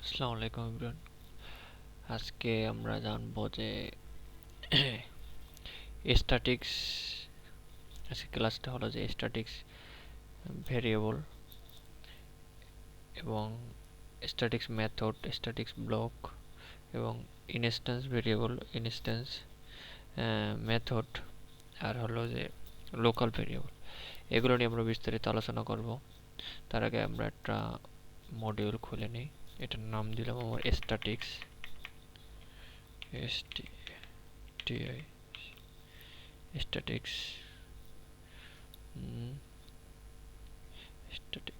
আসসালামু আলাইকুম এভরিওয়ান। আজকে আমরা জানবো যে স্ট্যাটিক্স। আজকে ক্লাসটা হলো যে স্ট্যাটিক্স ভেরিয়েবল এবং স্ট্যাটিক্স মেথড, স্ট্যাটিক্স ব্লক এবং ইনস্ট্যান্স ভেরিয়েবল, ইনস্ট্যান্স মেথড আর হলো যে লোকাল ভেরিয়েবল। এগুলো নিয়ে আমরা বিস্তারিত আলোচনা করব। তার আগে আমরা একটা মডিউল খুলে নিই। এটার নাম দিলাম আমার statics, S T I, statics static.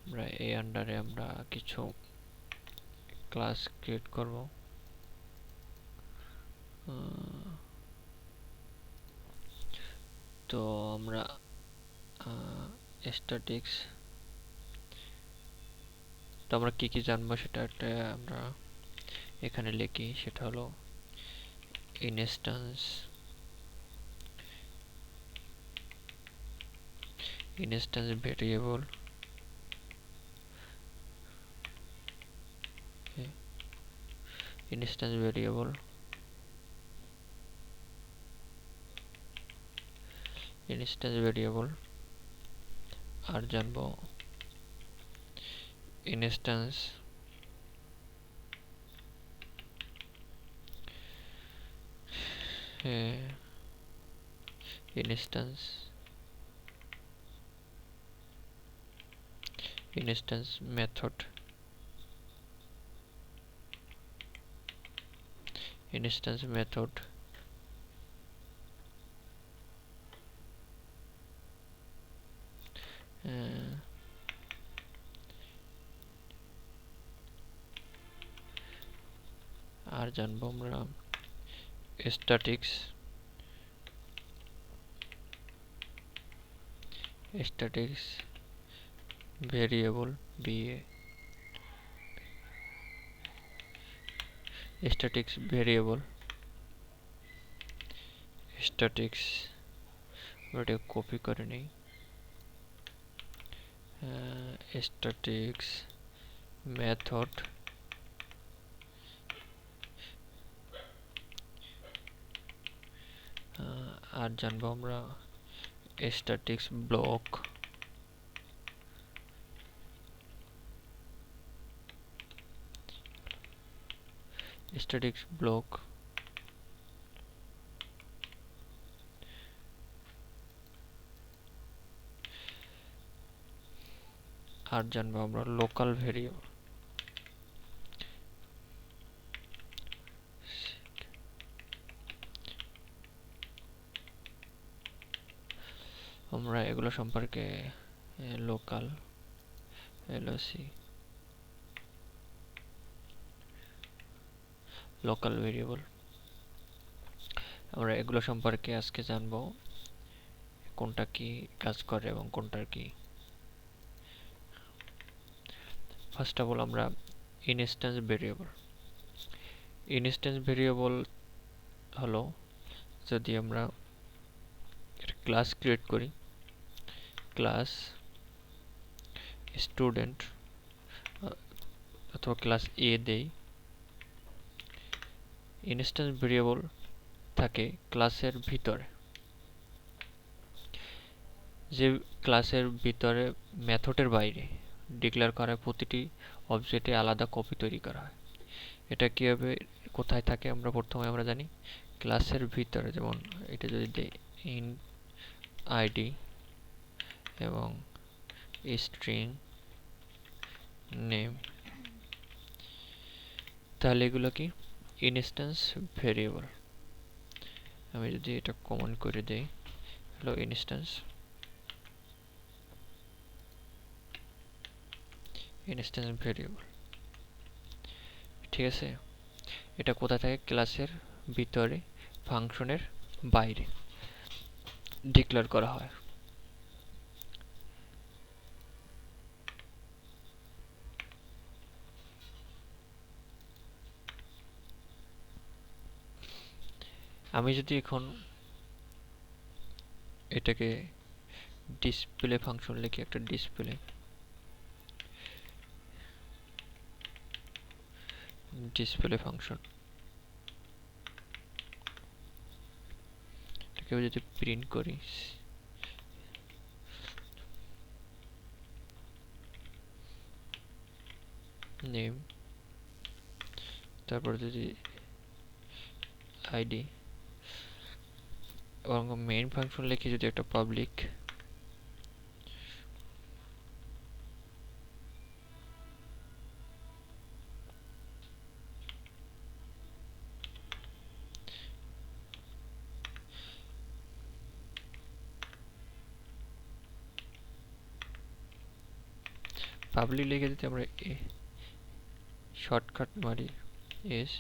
আমরা এই আন্ডারে আমরা কিছু ক্লাস ক্রিয়েট করব। তো আমরা স্ট্যাটিক্স তো আমরা কি কি জানবো সেটা একটা আমরা এখানে লিখি। সেটা হলো ইনস্ট্যান্স, ভেরিয়েবল, ইনস্ট্যান্স ভেরিয়েবল, আর জানবো instance instance method, instance method আর জানবো আমরা স্ট্যাটিক্স ভেরিয়েবল, বিএ স্ট্যাটিক্স ভেরিয়েবল, স্ট্যাটিক্স ওটা কপি করে নিই। স্ট্যাটিক্স মেথড, আর জানবো আমরা স্ট্যাটিক্স ব্লক, আর জানবো আমরা লোকাল ভেরিয়েবল। আমরা এগুলো সম্পর্কে লোকাল এলওসি লোকাল ভেরিয়েবল আমরা এগুলো সম্পর্কে আজকে জানবো, কোনটা কি কাজ করে এবং কোনটার কি। ফার্স্ট অফ অল আমরা ইনস্ট্যান্স ভেরিয়েবল হলো যদি আমরা ক্লাস ক্রিয়েট করি, ক্লাস স্টুডেন্ট অথবা ক্লাস এ দেই, ইনস্ট্যান্স ভেরিয়েবল থাকে ক্লাসের ভিতরে, যে ক্লাসের ভিতরে মেথডের বাইরে ডিক্লেয়ার করা প্রতিটি অবজেক্টে আলাদা কপি তৈরি করা হয়। এটা কিভাবে কোথায় থাকে আমরা প্রথমে আমরা জানি ক্লাসের ভিতরে। যেমন এটা যদি দেই ইন আইডি এবং স্ট্রিং নেম, তাহলে এগুলো কি ইনস্ট্যান্স ভেরিয়েবল। আমি যদি এটা কমেন্ট করে দেই, হলো ইনস্ট্যান্স ভেরিয়েবল, ঠিক আছে। এটা কোথায় থাকে? ক্লাসের ভিতরে, ফাংশনের বাইরে ডিক্লেয়ার করা হয়। আমি যদি এখন এটাকে ডিসপ্লে ফাংশন লিখি, একটা ডিসপ্লে ডিসপ্লে ফাংশন, এটাকে যদি প্রিন্ট করি নেম, তারপর যদি আইডি এবং মেইন ফাংশন লিখে যদি একটা পাবলিক লিখে যদি আমরা শর্টকাট মারি এস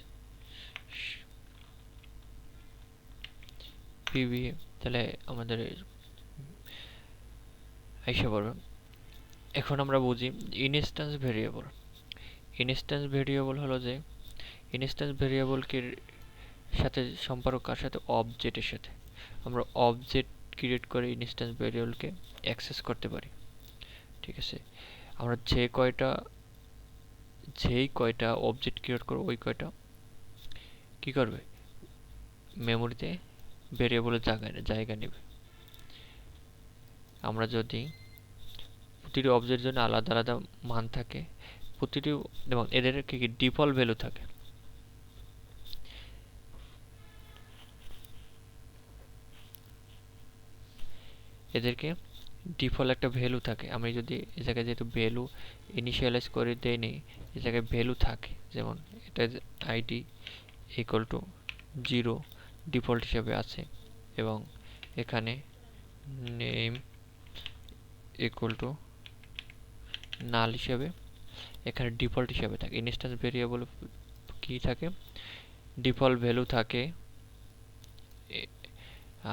পিভি, তাহলে আমাদের আইসা পড়বে। এখন আমরা বুঝি ইনস্ট্যান্স ভেরিয়েবল। ইনস্ট্যান্স ভেরিয়েবল হলো যে ইনস্ট্যান্স ভেরিয়েবলকে সাথে সম্পর্ক কার সাথে? অবজেক্টের সাথে। আমরা অবজেক্ট ক্রিয়েট করে ইনস্ট্যান্স ভেরিয়েবলকে অ্যাক্সেস করতে পারি। ঠিক আছে, আমরা যেই কয়টা অবজেক্ট ক্রিয়েট করবো ওই কয়টা কি করবে? মেমোরিতে ভেরিয়েবলের জায়গা নেবে। আমরা যদি প্রতিটি অবজেক্টের জন্য আলাদা আলাদা মান থাকে, প্রতিটি এবং এদের কি ডিফল্ট ভ্যালু থাকে। এদেরকে ডিফল্ট একটা ভ্যালু থাকে। আমি যদি এই জায়গায় যেহেতু ভ্যালু ইনিশিয়ালাইজ করে দেই নেই, এই জায়গায় ভ্যালু থাকে, যেমন এটা আইডি ইকুয়াল টু 0 ডিফল্ট হিসাবে আছে, এবং এখানে নেম ইকুয়াল টু নাল হিসাবে এখানে ডিফল্ট হিসাবে থাকে। ইনস্ট্যান্স ভেরিয়েবল কি থাকে? ডিফল্ট ভ্যালু থাকে,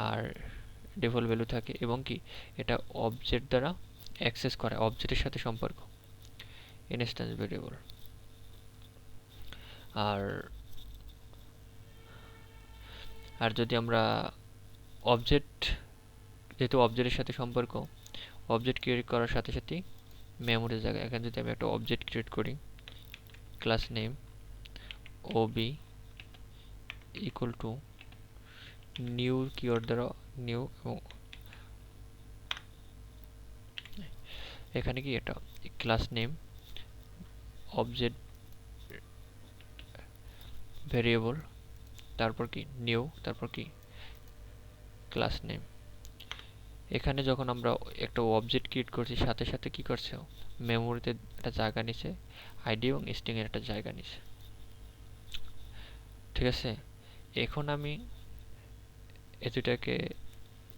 আর ডিফল্ট ভ্যালু থাকে এবং কি এটা অবজেক্ট দ্বারা অ্যাক্সেস করে, অবজেক্টের সাথে সম্পর্ক ইনস্ট্যান্স ভেরিয়েবল। আর আর যদি আমরা অবজেক্ট, যেহেতু অবজেক্টের সাথে সম্পর্ক, অবজেক্ট ক্রিয়েট করার সাথে সাথেই মেমোরির জায়গায়, এখানে যদি আমি একটা অবজেক্ট ক্রিয়েট করি class name ob equal to new keyword দ্বারা নিউ, এবং এখানে কি এটা ক্লাস নেম অবজেক্ট ভেরিয়েবল, তারপর কি নিউ, তারপর কি ক্লাস নেম। এখানে যখন আমরা একটা অবজেক্ট ক্রিয়েট করছি সাথে সাথে কি করছে? মেমোরিতে একটা জায়গা নিছে, আইডি এবং স্ট্রিং এর একটা জায়গা নিছে। ঠিক আছে, এখন আমি এই দুটাকে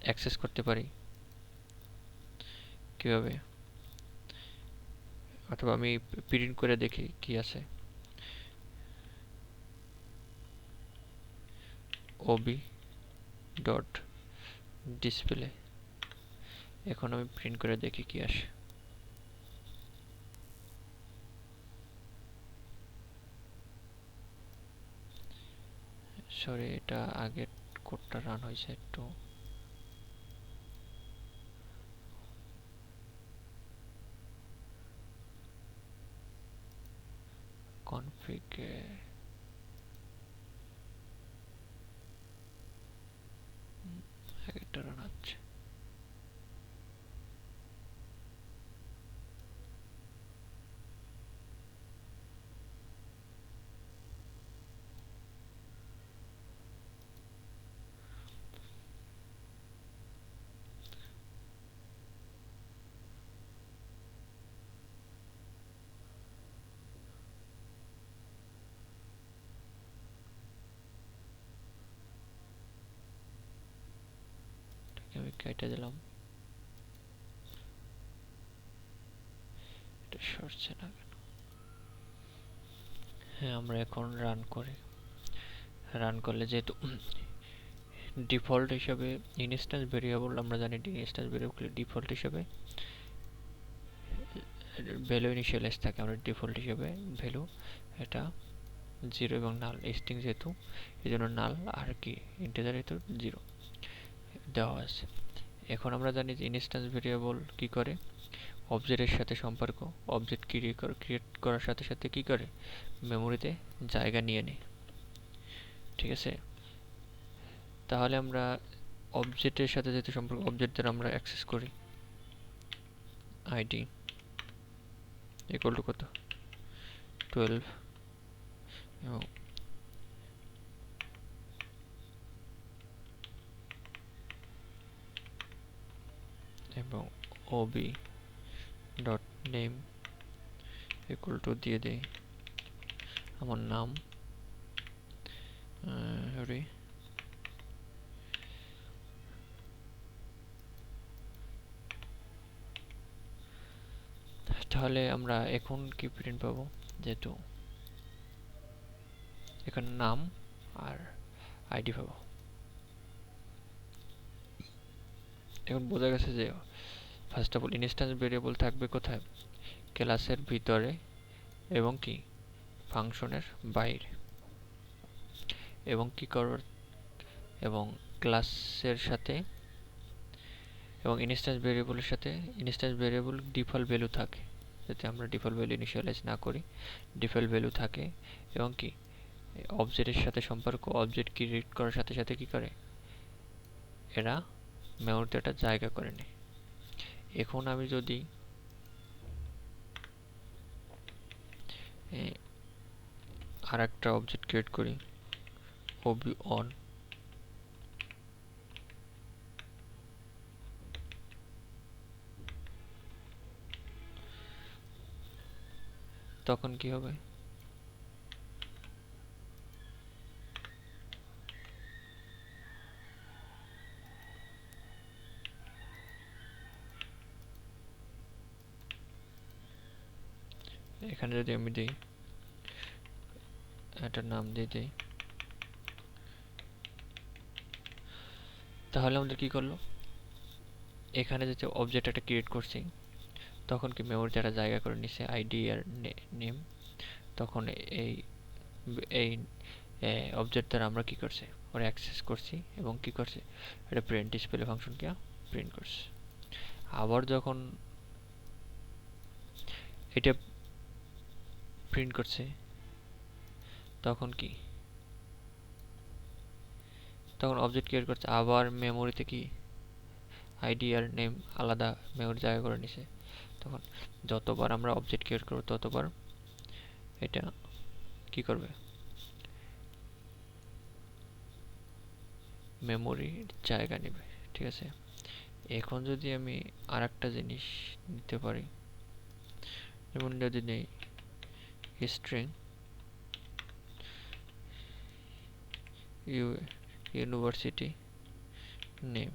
অ্যাক্সেস করতে পারি কিভাবে? অথবা আমি প্রিন্ট করে দেখি কি আছে। ওবি ডট ডিসপ্লে, এখন আমি প্রিন্ট করে দেখি কি আসে। সরি, এটা আগের কোডটা রান হয়েছে, একটু কনফিগে আগেরটা রান হচ্ছে। আমি কেটে দিলাম, এটা সরছে না কেন? হ্যাঁ, আমরা এখন রান করি। রান করলে যেহেতু ডিফল্ট হিসাবে ইনস্ট্যান্স ভেরিয়েবল, আমরা জানি ইনস্ট্যান্স ভেরিয়েবল ডিফল্ট হিসাবে ভ্যালু ইনিশিয়ালাইজ থাকে, আমরা ডিফল্ট হিসাবে ভ্যালু এটা 0 এবং নাল, স্ট্রিং যেহেতু এই জন্য নাল, আর কি ইন্টিজার যেহেতু 0 দেওয়া আছে। এখন আমরা জানি যে ইনস্ট্যান্স ভেরিয়েবল কি করে? অবজেক্টের সাথে সম্পর্ক, অবজেক্ট ক্রিয়েট করার সাথে সাথে কি করে, মেমোরিতে জায়গা নিয়ে নেয়। ঠিক আছে, তাহলে আমরা অবজেক্টের সাথে যেহেতু সম্পর্ক, অবজেক্ট দ্বারা আমরা অ্যাক্সেস করি আইডি ইকুয়াল টু কত 12 এবং এবং ob dot name equal to দিয়ে দেই আমার নাম সরি তাহলে আমরা এখন কি প্রিন্ট পাবো, যেহেতু এখানে নাম আর আইডি পাবো। এখন বোঝা গেছে যে first of all instance variable থাকবে কোথায়, ক্লাসের ভিতরে এবং কি ফাংশনের বাইরে, এবং কি করবে, এবং ক্লাসের সাথে এবং ইনস্ট্যান্স ভেরিয়েবলের সাথে ইনস্ট্যান্স ভেরিয়েবল ডিফল্ট ভ্যালু থাকে, যাতে আমরা ডিফল্ট ভ্যালু ইনিশিয়ালাইজ না করি, ডিফল্ট ভ্যালু থাকে। এবং কি অবজেক্টের সাথে সম্পর্ক, অবজেক্ট ক্রিয়েট করার সাথে সাথে কি করে, এরা মেমোরিতে একটা জায়গা করে নেয়। এখন আমি যদি আর একটা অবজেক্ট ক্রিয়েট করি ওবি অন, তখন কি হবে, এখানে যদি আমি দিই একটা নাম দিয়ে দিই, তাহলে আমাদের কি করলো, এখানে যে অবজেক্ট একটা ক্রিয়েট করছি তখন কি মেমোরিতে একটা জায়গা করে নিছে আইডি আর নেম, তখন এই এই অবজেক্ট দ্বারা আমরা কি করছি, ওরা অ্যাক্সেস করছি এবং কি করছে, একটা প্রিন্ট ডিসপ্লে ফাংশন কে প্রিন্ট করছে। আবার যখন এটা প্রিন্ট করছে তখন কি, তখন অবজেক্ট ক্রিয়েট করছে, আবার মেমোরিতে কি আইডি আর নেম আলাদা মেমোরি জায়গা করে নিছে। তখন যতবার আমরা অবজেক্ট ক্রিয়েট করব ততবার এটা কি করবে, মেমোরির জায়গা নেবে। ঠিক আছে, এখন যদি আমি আর একটা জিনিস নিতে পারি, যেমন যদি নেই স্ট্রিং ইউনিভার্সিটি নেম,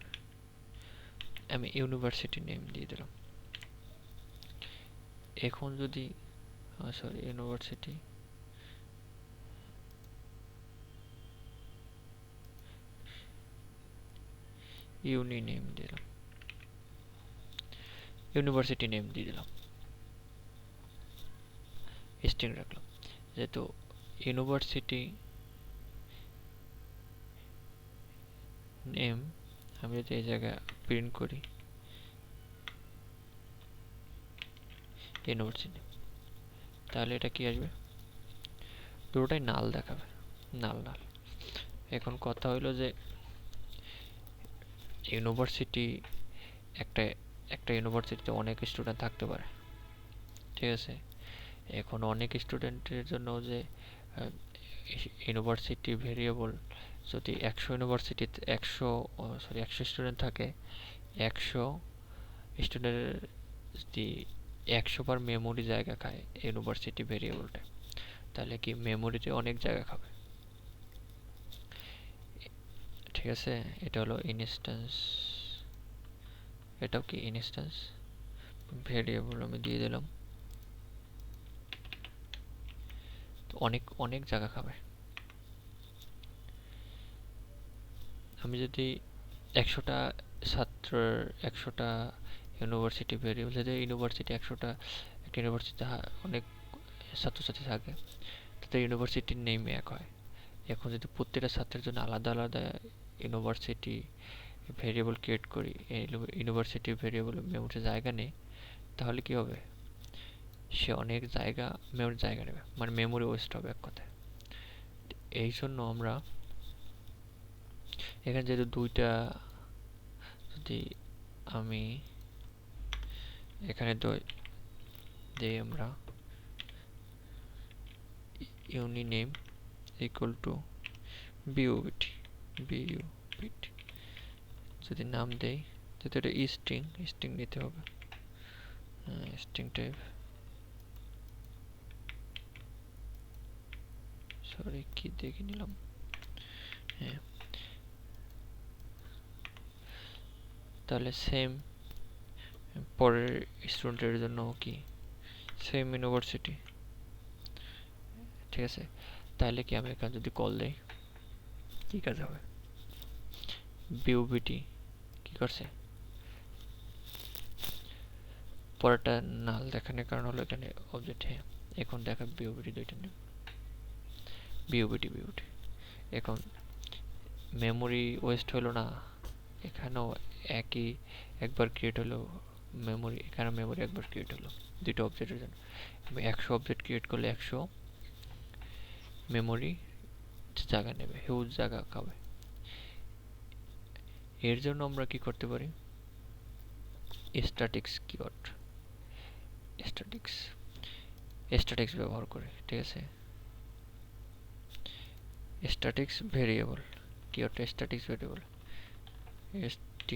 আমি ইউনিভার্সিটি নেম দিয়ে দিলাম। এখন যদি সরি ইউনিভার্সিটি ইউনি নেম দিলাম, ইউনিভার্সিটি নেম দিয়ে দিলাম, স্ট্রিং রাখলাম। যেহেতু ইউনিভার্সিটি নেম আমি যদি এই জায়গায় প্রিন্ট করি ইউনিভার্সিটি, তাহলে এটা কি আসবে, পুরোটাই নাল দেখাবে, নাল নাল। এখন কথা হইলো যে ইউনিভার্সিটি একটা একটা ইউনিভার্সিটিতে অনেক স্টুডেন্ট থাকতে পারে। ঠিক আছে, এখন অনেক স্টুডেন্টের জন্য যে ইউনিভার্সিটি ভেরিয়েবল যদি 100 ইউনিভার্সিটিতে 100 স্টুডেন্ট থাকে, 100 স্টুডেন্টের যদি 100 বার মেমোরি জায়গা খায় ইউনিভার্সিটি ভেরিয়েবলটা, তাহলে কি মেমোরিতে অনেক জায়গা খাবে। ঠিক আছে, এটা হলো ইনস্ট্যান্স, এটাও কি ইনস্ট্যান্স ভেরিয়েবল আমি দিয়ে দিলাম, অনেক অনেক জায়গা খাবে। আমি যদি 100টা ছাত্রের 100টা ইউনিভার্সিটি ভেরিয়েবল, যদি ইউনিভার্সিটি 100টা একটা ইউনিভার্সিটিতে অনেক ছাত্রছাত্রী থাকে, তাদের ইউনিভার্সিটির নেম এক হয়। এখন যদি প্রত্যেকটা ছাত্রের জন্য আলাদা আলাদা ইউনিভার্সিটি ভেরিয়েবল ক্রিয়েট করি, এই ইউনিভার্সিটি ভেরিয়েবল মেমোরিতে জায়গা নেই, তাহলে কি হবে, সে অনেক মেমোরি জায়গা নেবে, মানে মেমোরি ওয়েস্ট হবে এক কথায়। এই জন্য আমরা এখানে যেহেতু দুইটা, যদি আমি এখানে দিই আমরা ইউনিনেম ইকুয়াল টু বিউবিটি, বিউবিটি যদি নাম দেই, যেহেতু এটা স্ট্রিং, স্ট্রিং নিতে হবে, স্ট্রিং টাইপ, সরি কি দেখে নিলাম, হ্যাঁ। তাহলে সেম পরের স্টুডেন্টের জন্য কি সেম ইউনিভার্সিটি, ঠিক আছে। তাহলে কি আমি এখানে যদি কল দেই কি কাজ হবে, বিউবিটি কি করছে, পরেরটা নাল দেখানোর কারণ হলো এখানে অবজেক্ট, হ্যাঁ। এখন দেখা বিউবিটি দুইটা নেই, বিউবিটি বিউবিটি, এখন মেমোরি ওয়েস্ট হলো না, এখানেও একই, একবার ক্রিয়েট হলো মেমোরি, এখানে মেমোরি একবার ক্রিয়েট হলো দুটো অবজেক্টের জন্য। 100 অবজেক্ট ক্রিয়েট করলে 100 মেমোরি জায়গা নেবে, হিউজ জায়গা খাবে। এর জন্য আমরা কি করতে পারি, স্ট্যাটিক্স কিওয়ার্ড, স্ট্যাটিক্স ব্যবহার করে, ঠিক আছে। Statics variable keyword, statics variable st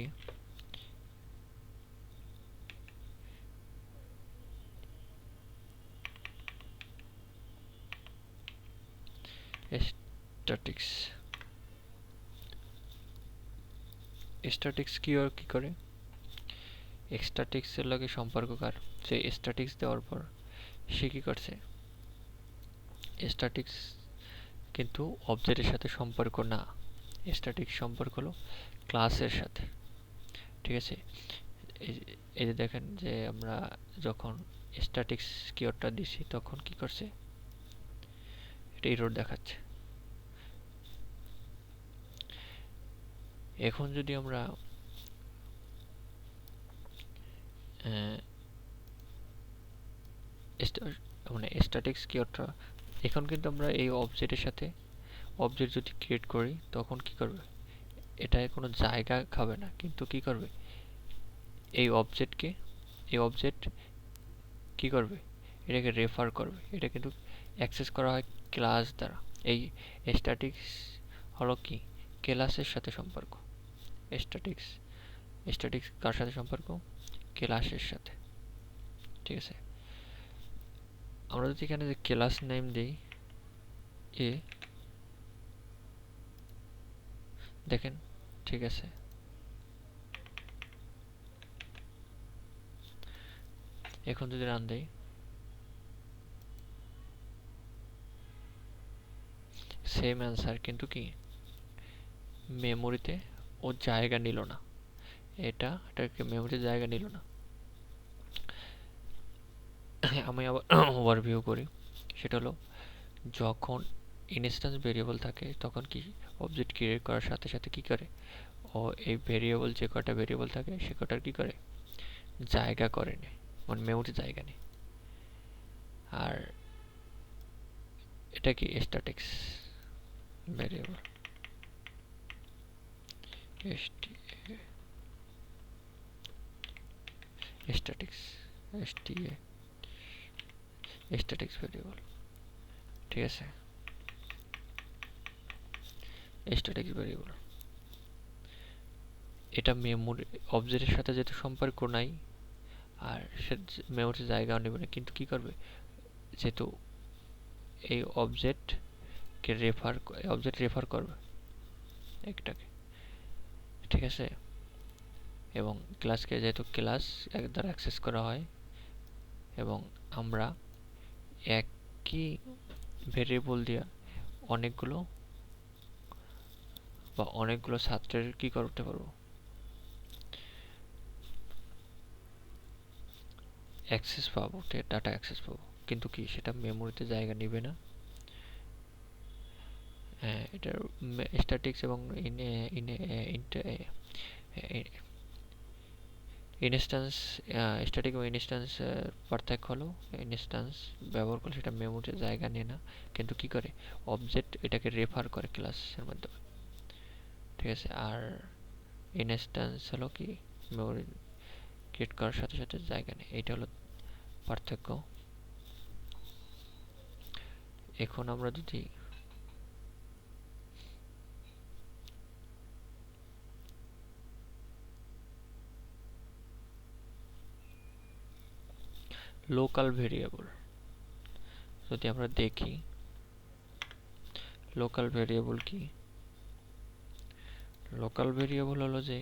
statics, statics keyword কি করে, স্ট্যাটিক্সের লগে সম্পর্ক কার, সে স্ট্যাটিক্স দেওয়ার পর সে কি করছে, স্ট্যাটিক্স কিন্তু অবজেক্টের সাথে সম্পর্ক না, স্ট্যাটিক্স সম্পর্ক হলো ক্লাসের সাথে, ঠিক আছে। এই যে দেখেন যে আমরা যখন স্ট্যাটিক্স কিওয়ার্ডটা দিছি তখন কি করছে, এটা এরর দেখাচ্ছে। এখন যদি আমরা মানে স্ট্যাটিক্স কিওয়ার্ডটা, এখন কিন্তু আমরা এই অবজেক্টের সাথে অবজেক্ট যদি ক্রিয়েট করি তখন কি করবে, এটা কোনো জায়গা খাবে না, কিন্তু কি করবে, এই অবজেক্টকে, এই অবজেক্ট কি করবে, এটাকে রেফার করবে, এটা কিন্তু অ্যাক্সেস করা হয় ক্লাস দ্বারা। এই স্ট্যাটিক্স হলো কি, ক্লাসের সাথে সম্পর্ক, স্ট্যাটিক্স, স্ট্যাটিক্স কার সাথে সম্পর্ক, ক্লাসের সাথে, ঠিক আছে। আমরা যদি এখানে যে ক্লাস নেম দিই এ, দেখেন ঠিক আছে। এখন যদি রান দেই, সেম অ্যান্সার, কিন্তু কি মেমোরিতে ও জায়গা নিল না, এটাকে মেমোরিতে জায়গা নিল না। আমি আবার ওভারভিউ করি, সেটা হলো যখন ইনস্ট্যান্স ভেরিয়েবল থাকে তখন কি অবজেক্ট ক্রিয়েট করার সাথে সাথে কি করে, ও এই ভেরিয়েবল যে কটা ভেরিয়েবল থাকে সে কটার কি করে, জায়গা করে নেয়, মানে মেমোরি জায়গা নেয়। আর এটা কি statics variable, statics STA, statics variable, ঠিক আছে। স্ট্যাটিক্স ভেরিয়েবল এটা মেমোরি অবজেক্টের সাথে যেহেতু সম্পর্ক নাই, আর সে মেমোরিতে জায়গাও নেবে না, কিন্তু কি করবে, যেহেতু এই অবজেক্টকে রেফার করবে একটাকে, ঠিক আছে। এবং ক্লাসকে যেহেতু ক্লাস এক দ্বারা অ্যাক্সেস করা হয়, এবং আমরা একই ভেরিয়েবল দিয়ে অনেকগুলো ছাত্রের কি করতে পারবো, অ্যাক্সেস পাবো, ডাটা অ্যাক্সেস পাবো, কিন্তু কি সেটা মেমোরিতে জায়গা নেবে না। এটার স্ট্যাটিক্স এবং ইনস্ট্যান্স স্ট্যাটিক এবং ইনস্ট্যান্স পার্থক্য হলো ইনস্ট্যান্স ব্যবহার করলে সেটা মেমোরির জায়গা নেয় না, কিন্তু কি করে অবজেক্ট এটাকে রেফার করে ক্লাসের মাধ্যমে, ঠিক আছে। আর ইনস্ট্যান্স হলো কি মেমোরি ক্রিয়েট করার সাথে সাথে জায়গা নেয়, এইটা হলো পার্থক্য। এখন আমরা যদি লোকাল ভেরিয়েবল যদি আমরা দেখি, লোকাল ভেরিয়েবল কি? লোকাল ভেরিয়েবল হলো যে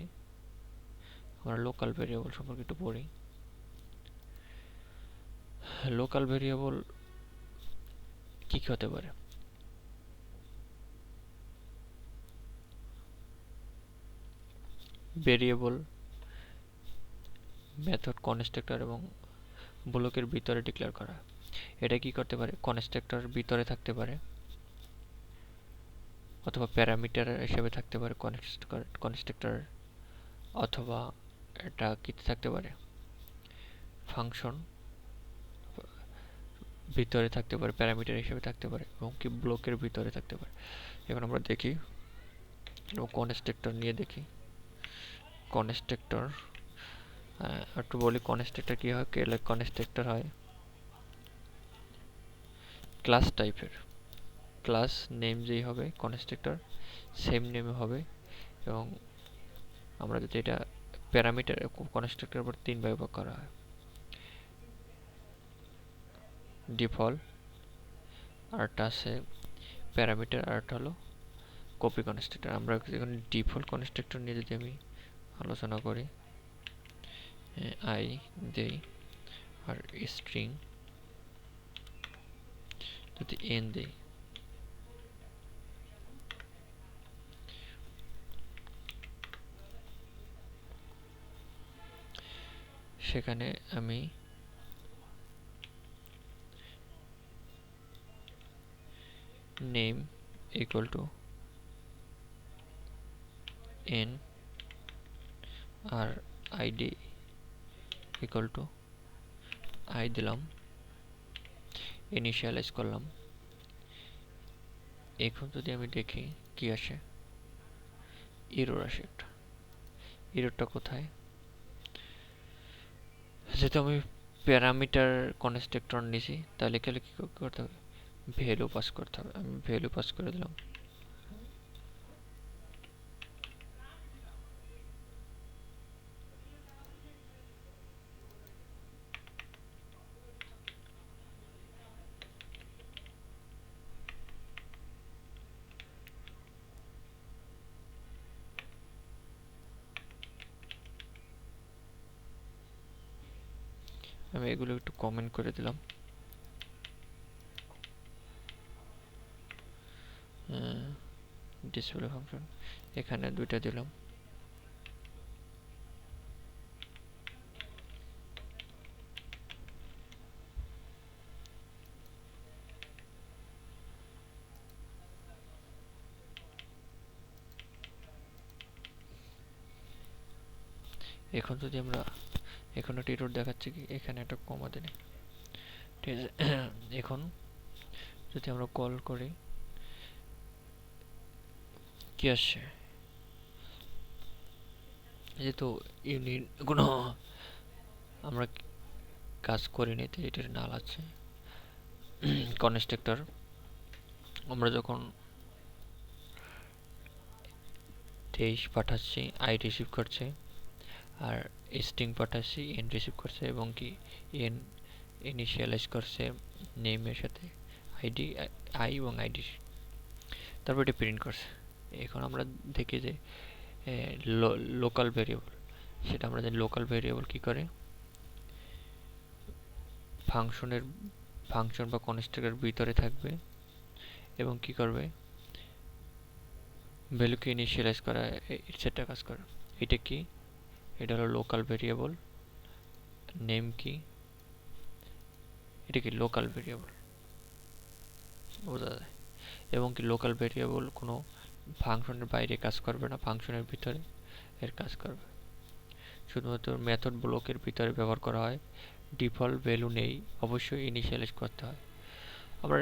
আমরা লোকাল ভেরিয়েবল সম্পর্কে একটু পড়ি। লোকাল ভেরিয়েবল কি কি হতে পারে? ভেরিয়েবল মেথড কনস্ট্রাক্টর এবং ব্লকের ভিতরে ডিক্লেয়ার করা। এটা কি করতে পারে? কনস্ট্রাক্টর ভিতরে থাকতে পারে অথবা প্যারামিটার হিসেবে থাকতে পারে কনস্ট্রাক্টর, অথবা এটা কি থাকতে পারে ফাংশন ভিতরে থাকতে পারে, প্যারামিটার হিসেবে থাকতে পারে, এবং কি ব্লকের ভিতরে থাকতে পারে। এখন আমরা দেখি কনস্ট্রাক্টর নিয়ে দেখি। কনস্ট্রাক্টর একটু বলি, কনস্ট্রাক্টর কি হয়? কনস্ট্রাক্টর হয় ক্লাস টাইপের, ক্লাস নেম যেই হবে কনস্ট্রাক্টর সেম নেমে হবে। এবং আমরা যদি এটা প্যারামিটার কনস্ট্রাক্টর উপর 3 ভাগে ভাগ করা হয়, ডিফল্ট, আরটা আছে প্যারামিটার, আরটা হলো কপি কনস্ট্রাক্টর। আমরা এখন ডিফল্ট কনস্ট্রাক্টর নিয়ে যদি আমি আলোচনা করি, আই দেই আর স্ট্রিং যদি এন দেই, সেখানে আমি নেম ইকুয়াল টু এন আর আইডি ইকুয়াল টু আই দিলাম, ইনিশিয়ালাইজ করলাম। এখন যদি আমি দেখি কি আসে, এরর আসে একটা। এররটা কোথায়? যেহেতু আমি প্যারামিটার কনস্ট্রাক্টর নিছি, তাহলে কি করতে হবে? ভ্যালু পাস করতে হবে। আমি ভ্যালু পাস করে দিলাম। আমি এগুলো একটু কমেন্ট করে দিলাম। ডিসপ্লে ফাংশন এখানে 2টা দিলাম। এখন যদি আমরা এখানে একটা এরর দেখাচ্ছে কি, এখানে একটা কমা দিই, ঠিক আছে। এখন যদি আমরা কল করি কি আসছে, যেহেতু ইউনিট কোনো আমরা কাজ করিনি, তো এটার নাল আছে কনস্ট্রাক্টর। আমরা যখন 23 পাঠাচ্ছি, আই রিসিভ করছে, আর স্ট্রিং পাঠাচ্ছি, এন রিসিভ করছে, এবং কি এন ইনিশিয়ালাইজ করছে নেমের সাথে আইডি, আই এবং আইডি, তারপর এটা প্রিন্ট করছে। এখন আমরা দেখি যে লোকাল ভেরিয়েবল, সেটা আমরা জানি লোকাল ভেরিয়েবল কি করে, ফাংশন বা কনস্ট্রাক্টর ভিতরে থাকবে এবং কি করবে, ভ্যালুকে ইনিশিয়ালাইজ করা, সেটা কাজ করে। এটা কি? এটা হলো লোকাল ভেরিয়েবল। নেম কি? এটা কি লোকাল ভেরিয়েবল, বোঝা যায়। এবং কি লোকাল ভেরিয়েবল কোনো ফাংশনের বাইরে কাজ করবে না, ফাংশনের ভিতরে এর কাজ করবে। শুধুমাত্র মেথড ব্লকের ভিতরে ব্যবহার করা হয়। ডিফল্ট ভ্যালু নেই, অবশ্যই ইনিশিয়ালাইজ করতে হয়। আবার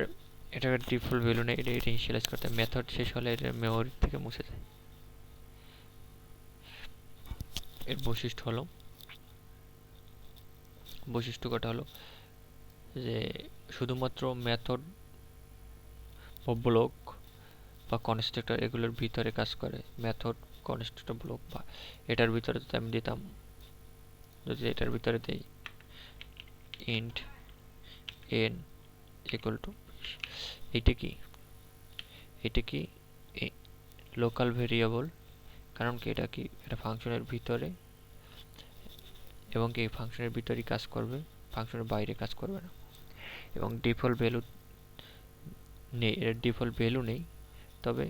এটা ডিফল্ট ভ্যালু নেই, এটা ইনিশিয়ালাইজ করতে হয়। মেথড শেষ হলে এটা মেমোরি থেকে মুছে যায়। এর বৈশিষ্ট্য কটা হলো যে শুধুমাত্র মেথড ও ব্লক বা কনস্ট্রাক্টর এগুলোর ভিতরে কাজ করে। মেথড, কনস্ট্রাক্টর, ব্লক বা এটার ভিতরে যদি আমি দিতাম, যদি এটার ভিতরে দেই ইন্ট n ইকুয়াল টু, এইটা কি লোকাল ভেরিয়েবল, কারণ কি এটা ফাংশনের ভিতরে, এবং কি ফাংশনের ভিতরেই কাজ করবে, ফাংশনের বাইরে কাজ করবে না। এবং ডিফল্ট ভ্যালু নেই, এর ডিফল্ট ভ্যালু নেই, তবে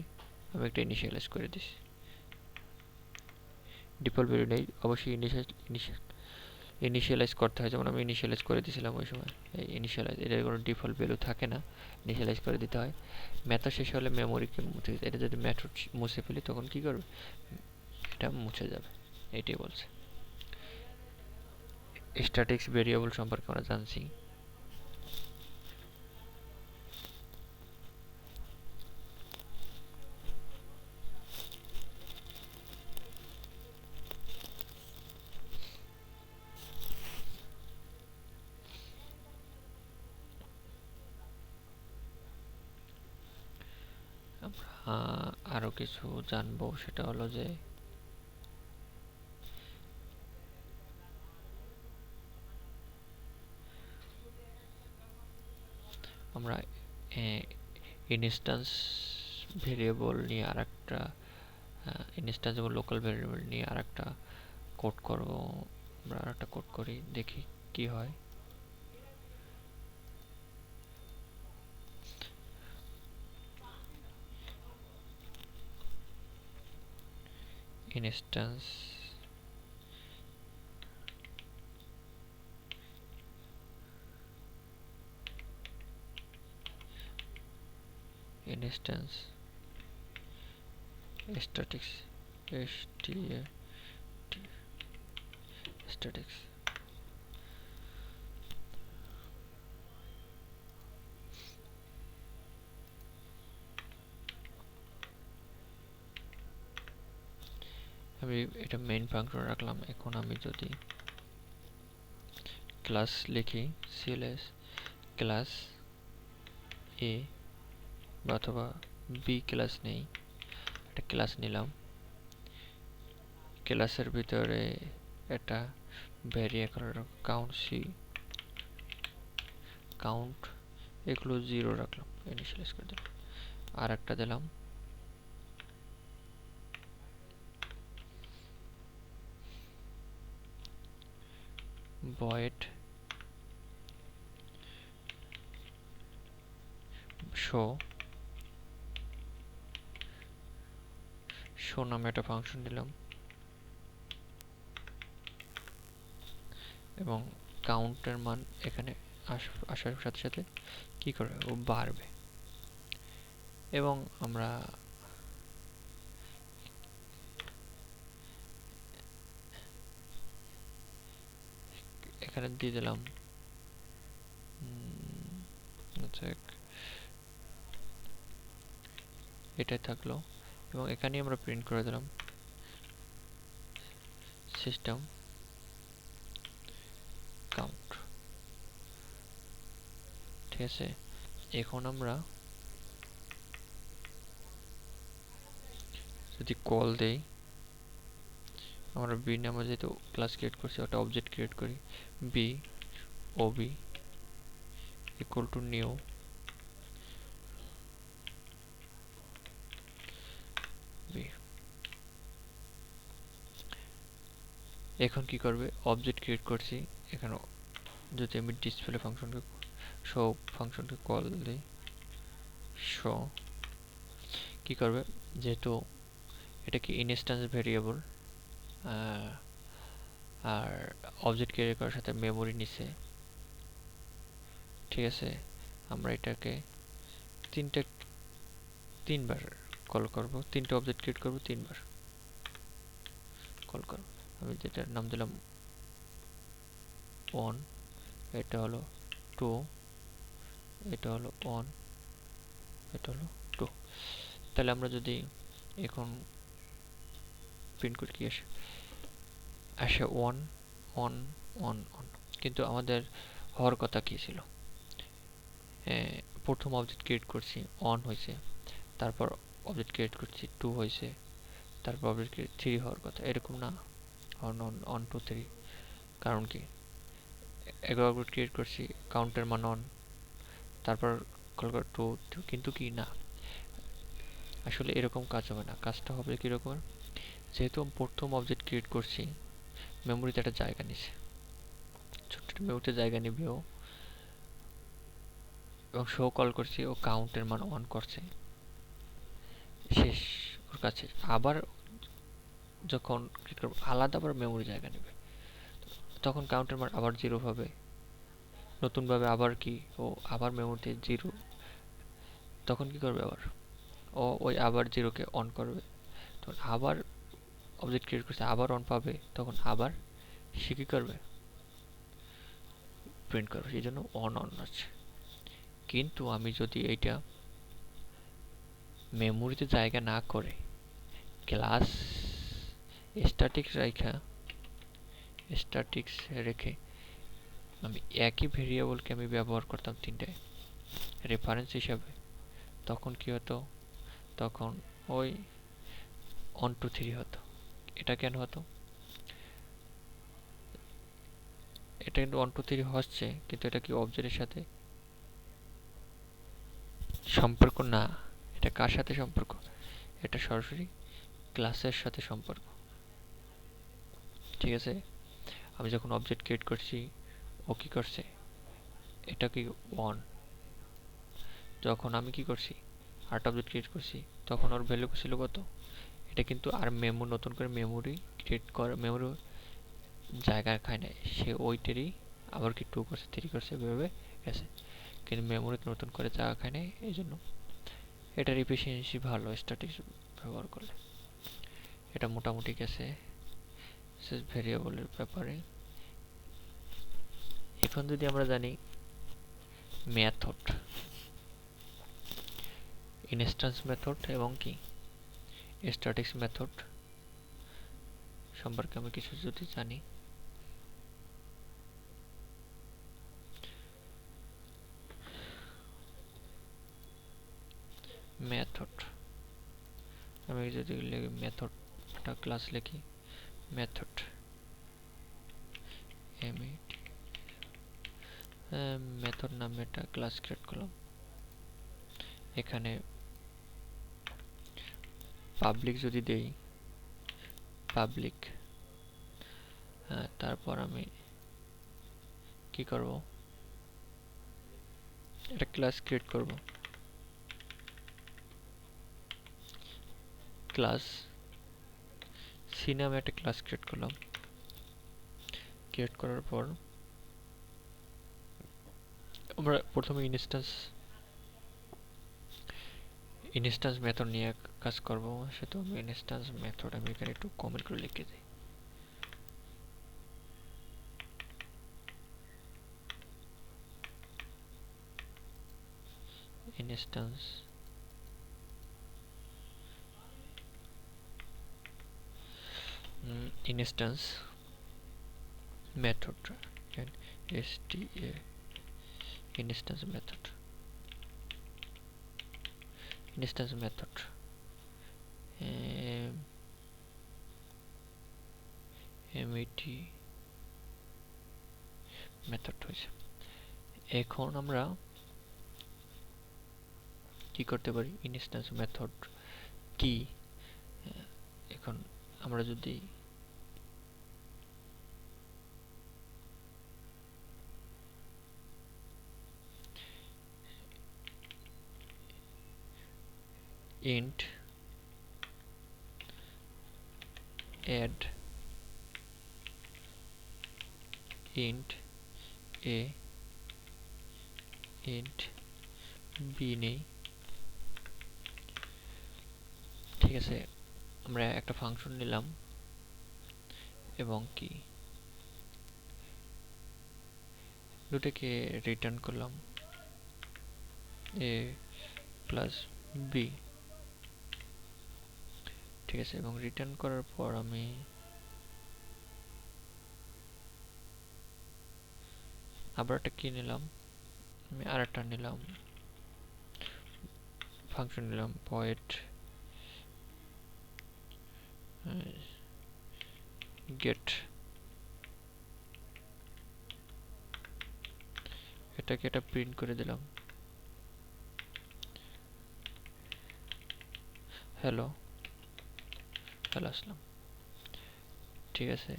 আমি একটা ইনিশিয়ালাইজ করে দিছি। ডিফল্ট ভ্যালু নেই, অবশ্যই ইনিশিয়ালাইজ করতে হয়, যেমন আমি ইনিশিয়ালাইজ করে দিয়েছিলাম ওই সময়। এই ইনিশিয়ালাইজ, এটার কোনো ডিফল্ট ভ্যালু থাকে না, ইনিশিয়ালাইজ করে দিতে হয়। মেথড শেষ হলে মেমোরিকে মুছে দিতে, এটা যদি মেথড মুছে ফেলি তখন কি করবে, এটা মুছে যাবে, এটাই বলছে। স্ট্যাটিক্স ভেরিয়েবল সম্পর্কে আমরা জানছি। আমরা আরো কিছু জানবো, সেটা হলো যে আমরা ইনস্ট্যান্স ভেরিয়েবল নিয়ে আর একটা ইনস্ট্যান্স এবং লোকাল ভেরিয়েবল নিয়ে আর একটা কোড করব। আমরা আর একটা কোড করি, দেখি কি হয়। ইনস্ট্যান্স স্ট্যাটিক্স স্ট্যাটিক্স আমি এটা মেইন ফাংশন রাখলাম। এখন আমি যদি ক্লাস লিখি, cls ক্লাস এ অথবা বি ক্লাস নেই, একটা ক্লাস নিলাম। ক্লাসের ভিতরে একটা ভ্যারিয়েবল কাউন্ট এগুলো 0 রাখলাম, ইনিশিয়ালাইজ করে দিলাম। আর একটা দিলাম void show নামে একটা ফাংশন দিলাম, এবং কাউন্টের মান এখানে আসার সাথে সাথে কি করবে, ও বাড়বে। এবং আমরা এখানে দিয়ে দিলাম এটাই থাকলো, এবং এখানে আমরা প্রিন্ট করে দিলাম সিস্টেম কাউন্ট। ঠিক আছে, এখন আমরা যদি কল দেই, আমরা বি নামে যেহেতু ক্লাস ক্রিয়েট করছি, একটা অবজেক্ট ক্রিয়েট করি, B ob equal to new B. এখন কি করবে, অবজেক্ট ক্রিয়েট করছি, এখানে যদি আমি ডিসপ্লে ফাংশনকে শো ফাংশনকে কল দিই, শো কি করবে, যেহেতু এটা কি ইনস্ট্যান্স ভেরিয়েবল আর অবজেক্ট ক্রিয়েট করার সাথে মেমোরি নিছে। ঠিক আছে, আমরা এটাকে তিনবার কল করব, তিনটা অবজেক্ট ক্রিয়েট করব, তিনবার কল করব। আমি যেটার নাম দিলাম 1, এটা হলো 2, এটা হলো 1, এটা হলো 2। তাহলে আমরা যদি এখন প্রিন্ট করি কি আসে, আসে 1 1 1 1, কিন্তু আমাদের হওয়ার কথা কি ছিল? প্রথম অবজেক্ট ক্রিয়েট করছি 1 হয়েছে, তারপর অবজেক্ট ক্রিয়েট করছি 2 হয়েছে, তারপর অবজেক্ট ক্রিয়েট 3 হওয়ার কথা, এরকম না। 1 1 1 2 3। কারণ কি, একবার অবজেক্ট ক্রিয়েট করছি, কাউন্টের মান 1, তারপর কল করে 2, কিন্তু কি না, আসলে এরকম কাজ হবে না। কাজটা হবে কীরকম, যেহেতু প্রথম অবজেক্ট ক্রিয়েট করছি, মেমোরিতে একটা জায়গা নিছে, ছোট্ট মেমোরিতে জায়গা নিবে ও, এবং শো কল করছি, ও কাউন্টের মান 1 করছে, শেষ ওর কাছে। আবার যখন ক্রিয়েট করবো আলাদা আবার মেমোরি জায়গা নেবে, তখন কাউন্টের মান আবার 0 হবে, নতুনভাবে আবার কি ও আবার মেমোরিতে 0, তখন কি করবে আবার ও ওই আবার 0-কে অন করবে, তখন আবার অবজেক্ট ক্রিয়েট করছে, আবার অন পাবে, তখন আবার সে কি করবে, প্রিন্ট করবে। সেই জন্য অন অন আছে। কিন্তু আমি যদি এইটা মেমোরিতে জায়গা না করে ক্লাস স্ট্যাটিক্স রেখে আমি একই ভেরিয়েবলকে আমি ব্যবহার করতাম তিনটে রেফারেন্স হিসাবে, তখন কি হতো, তখন ওই 1 2 3 হতো। এটা কেন হতো, এটা কিন্তু 1 2 3 হচ্ছে, কিন্তু এটা কি অবজেক্টের সাথে সম্পর্ক না। এটা কার সাথে সম্পর্ক, এটা সরাসরি ক্লাসের সাথে সম্পর্ক। ঠিক আছে, আমি যখন অবজেক্ট ক্রিয়েট করছি, ও কি করছে, এটা কি 1, যখন আমি কি করছি আরেকটা অবজেক্ট ক্রিয়েট করছি, তখন ওর ভ্যালু ছিল কত, এটা কিন্তু আর নতুন করে মেমোরি ক্রিয়েট করে মেমোরি জায়গা খায় নাই, সে ওইটারই আবার কি 2 করছে 3 করছে এভাবে গেছে, কিন্তু মেমোরিতে নতুন করে জায়গা খায় নাই। এই জন্য এটার এফিসিয়েন্সি ভালো স্ট্যাটিক্স ব্যবহার করলে। এটা মোটামুটি গেছে ভেরিয়েবলের ব্যাপারে। এখন যদি আমরা জানি মেথড, ইনস্ট্যান্স মেথড এবং কি স্ট্যাটিক্স মেথড সম্পর্কে আমি কিছু যদি জানি, মেথড আমি যদি মেথডটা ক্লাস লিখি, মেথড মেথড নামে একটা ক্লাস ক্রিয়েট করলাম, এখানে পাবলিক যদি দেই, পাবলিক, তারপর আমি কি করব, একটা ক্লাস ক্রিয়েট করব, ক্লাস সি নামে একটা ক্লাস ক্রিয়েট করলাম। ক্রিয়েট করার পর আমরা প্রথমে ইনস্ট্যান্স মেথড নিয়ে কাজ করব, সেটা আমি ইনস্ট্যান্স মেথড আমি এখানে একটু কমেন্ট করে লিখে দিই। Instance method, STA instance method, instance method MET method হয়েছে। এখন আমরা কি করতে পারি, ইনস্ট্যান্স মেথড কি, এখন আমরা যদি int add int a int b নেই, ঠিক আছে, আমরা একটা ফাংশন নিলাম, এবং কি দুটাকে রিটার্ন করলাম এ প্লাস বি, ঠিক আছে। এবং রিটার্ন করার পর আমি আবার একটা কি নিলাম, আমি আর একটা নিলাম ফাংশন নিলাম void get, এটাকে এটা প্রিন্ট করে দিলাম হ্যালো হ্যালো আসলাম, ঠিক আছে।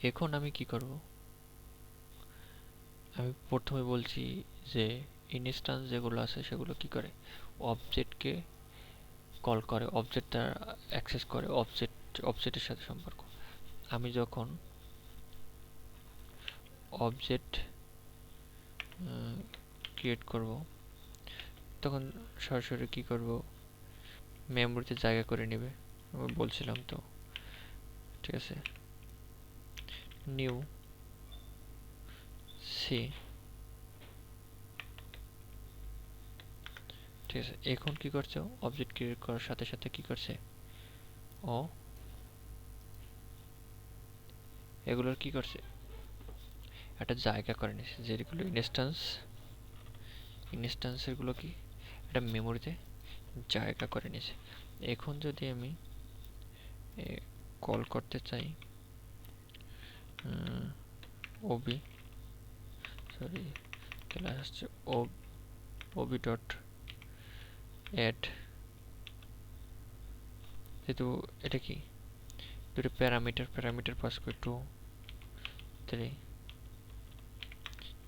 এখন আমি কি করব, আমি প্রথমে বলছি যে ইনস্ট্যান্স যেগুলো আছে সেগুলো কি করে, অবজেক্টকে কল করে, অবজেক্টটা অ্যাক্সেস করে, অবজেক্টের সাথে সম্পর্ক। আমি যখন অবজেক্ট ক্রিয়েট করব তখন সরাসরি কি করব, মেমোরিতে জায়গা করে নেবে, আমি বলছিলাম তো, ঠিক আছে। নিউ সি, ঠিক আছে। এখন কি করছে, অবজেক্ট ক্রিয়েট করার সাথে সাথে কি করছে, ও এগুলোর কি করছে, একটা জায়গা করে নিয়েছে, যেগুলো ইনস্ট্যান্সের গুলো কি একটা মেমোরিতে জায়গা করে নিয়েছে। এখন যদি আমি কল করতে চাই ওবি, সরি ক্লাস হচ্ছে ওবি ডট অ্যাড, যেহেতু এটা কি দুটো প্যারামিটার পাস করে 2 3,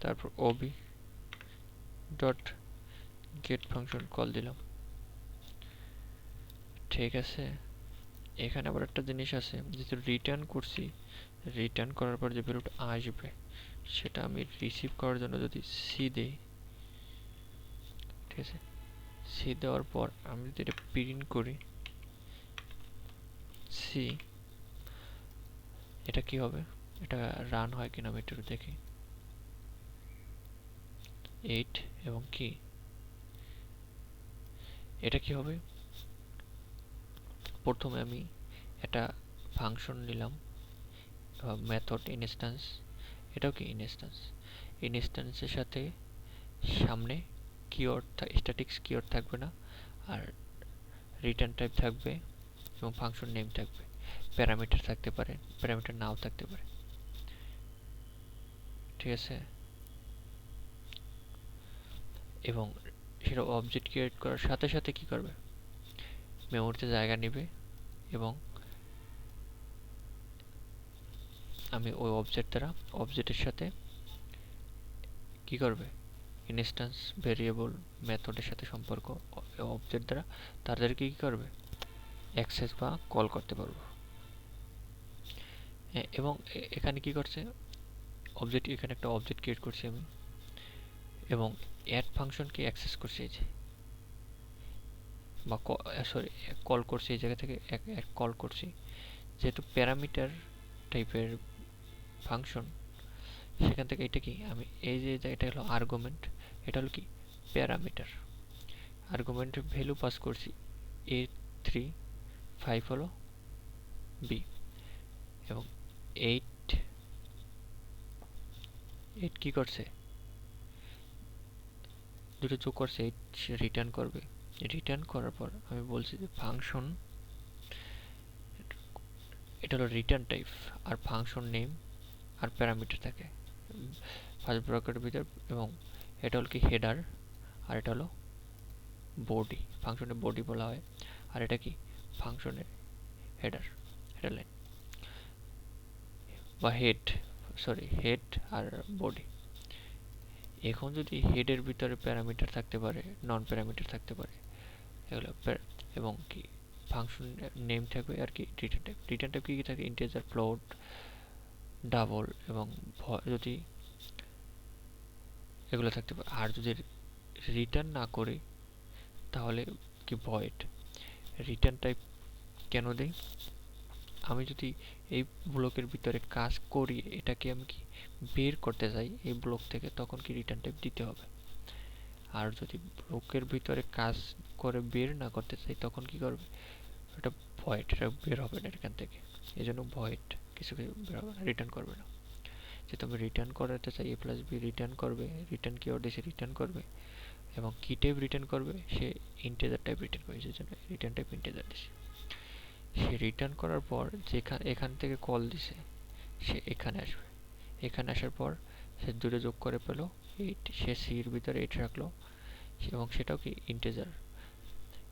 তারপর ob dot get function call দিলাম, ঠিক আছে। এখানে আবার একটা জিনিস আছে, যেহেতু রিটার্ন করছি, রিটার্ন করার পর যে ভ্যালুটা আসবে সেটা আমি রিসিভ করার জন্য যদি সি দেই, ঠিক আছে, সি দেওয়ার পর আমি যদি এটা প্রিন্ট করি সি, এটা কি হবে, এটা রান হয় কিনা আমি একটু দেখি। 8 এবং কি এটা কি হবে, প্রথমে আমি একটা ফাংশন নিলাম মেথড ইনস্ট্যান্স, এটাও কি ইনস্ট্যান্সের সাথে সামনে কিওয়ার্ড স্ট্যাটিক্স কিওয়ার্ড থাকবে না, আর রিটার্ন টাইপ থাকবে এবং ফাংশন নেম থাকবে, প্যারামিটার থাকতে পারে, প্যারামিটার নাও থাকতে পারে, ঠিক আছে। এবং সেটা অবজেক্ট ক্রিয়েট করার সাথে সাথে কি করবে, মেমোরিতে জায়গা নেবে এবং আমি ওই অবজেক্ট দ্বারা অবজেক্টের সাথে কি করবে, ইনস্ট্যান্স ভেরিয়েবল মেথডের সাথে সম্পর্ক, অবজেক্ট দ্বারা তাদেরকে কি করবে, অ্যাক্সেস বা কল করতে পারবো। এবং এখানে কি করছে, অবজেক্ট, এখানে একটা অবজেক্ট ক্রিয়েট করছি আমি এবং অ্যাড ফাংশনকে অ্যাক্সেস করছি, এই যে বা সরি কল করছি, এই জায়গা থেকে কল করছি, যেহেতু প্যারামিটার টাইপের ফাংশন, সেখান থেকে এটা কি আমি এই যে এটা হলো আর্গুমেন্ট, এটা হলো কি প্যারামিটার, আর্গুমেন্টের ভ্যালু পাস করছি a3 5 হলো b, এবং 8 কি করছে, দুটো যোগ করছে, 8 সে রিটার্ন করবে। রিটার্ন করার পর আমি বলছি যে ফাংশন, এটা হলো রিটার্ন টাইপ, আর ফাংশন নেম আর প্যারামিটার থাকে ফার্স্ট ব্র্যাকেটের ভিতর, এবং এটা হলো কি হেডার, আর এটা হলো বডি, ফাংশনের বডি বলা হয়, আর এটা কি ফাংশনের হেডার, হেডার লাইন বা হেড, সরি হেড আর বডি। এখন যদি হেডের ভিতরে প্যারামিটার থাকতে পারে, নন প্যারামিটার থাকতে পারে, এগুলো এবং কি ফাংশন নেম থাকবে, আর কি রিটার্ন টাইপ কি কি থাকে, ইন্টিজার, ফ্লোট, ডাবল, এবং যদি এগুলো থাকতে পারে। আর যদি রিটার্ন না করি তাহলে কি ভয়েড রিটার্ন টাইপ কেন দেই? আমি যদি এই ব্লকের ভিতরে কাজ করি এটাকে আমি কি বের করতে চাই এই ব্লক থেকে, তখন কি রিটার্ন টাইপ দিতে হবে। আর যদি ব্লকের ভিতরে কাজ করে বের না করতে চাই তখন কি করবে, এটা ভয়েড, এটা বের হবে না এখান থেকে। এই জন্য ভয়েড কিছু কিছু বের হবে না, রিটার্ন করবে না। যেহেতু আমি রিটার্ন করাতে চাই এ প্লাস বি রিটার্ন করবে, রিটার্ন কিওয়ার্ড এসে রিটার্ন করবে এবং কি টাইপ রিটার্ন করবে, সে ইন্টিজার টাইপ রিটার্ন করবে, সেই জন্য রিটার্ন টাইপ ইন্টিজার দিছে। সে রিটার্ন করার পর যেখান এখান থেকে কল দিছে সে এখানে আসবে, এখানে আসার পর সে দুটো যোগ করে পেলো এইট, সে সির ভিতরে এইট রাখলো এবং সেটাও কি ইন্টিজার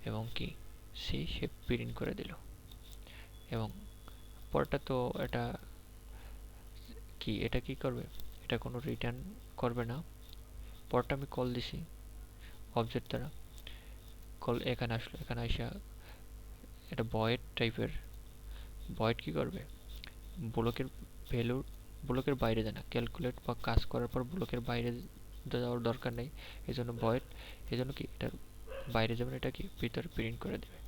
এবং কি সি সে প্রিন্ট করে দিল। এবং পরটা তো এটা কি, এটা কি করবে, এটা কোনো রিটার্ন করবে না। পরটা আমি কল দিছি অবজেক্ট দ্বারা, কল এখানে আসলো, এখানে আইসা এটা ভয়েড টাইপের। ভয়েড কি করবে, ব্লকের ভ্যালু ব্লকের বাইরে যায় না, ক্যালকুলেট বা কাজ করার পর ব্লকের বাইরে যাওয়ার দরকার নেই, এই জন্য ভয়েড। এই জন্য কি এটার বাইরে যাবে না, এটা কি ভিতরে প্রিন্ট করে দেবে।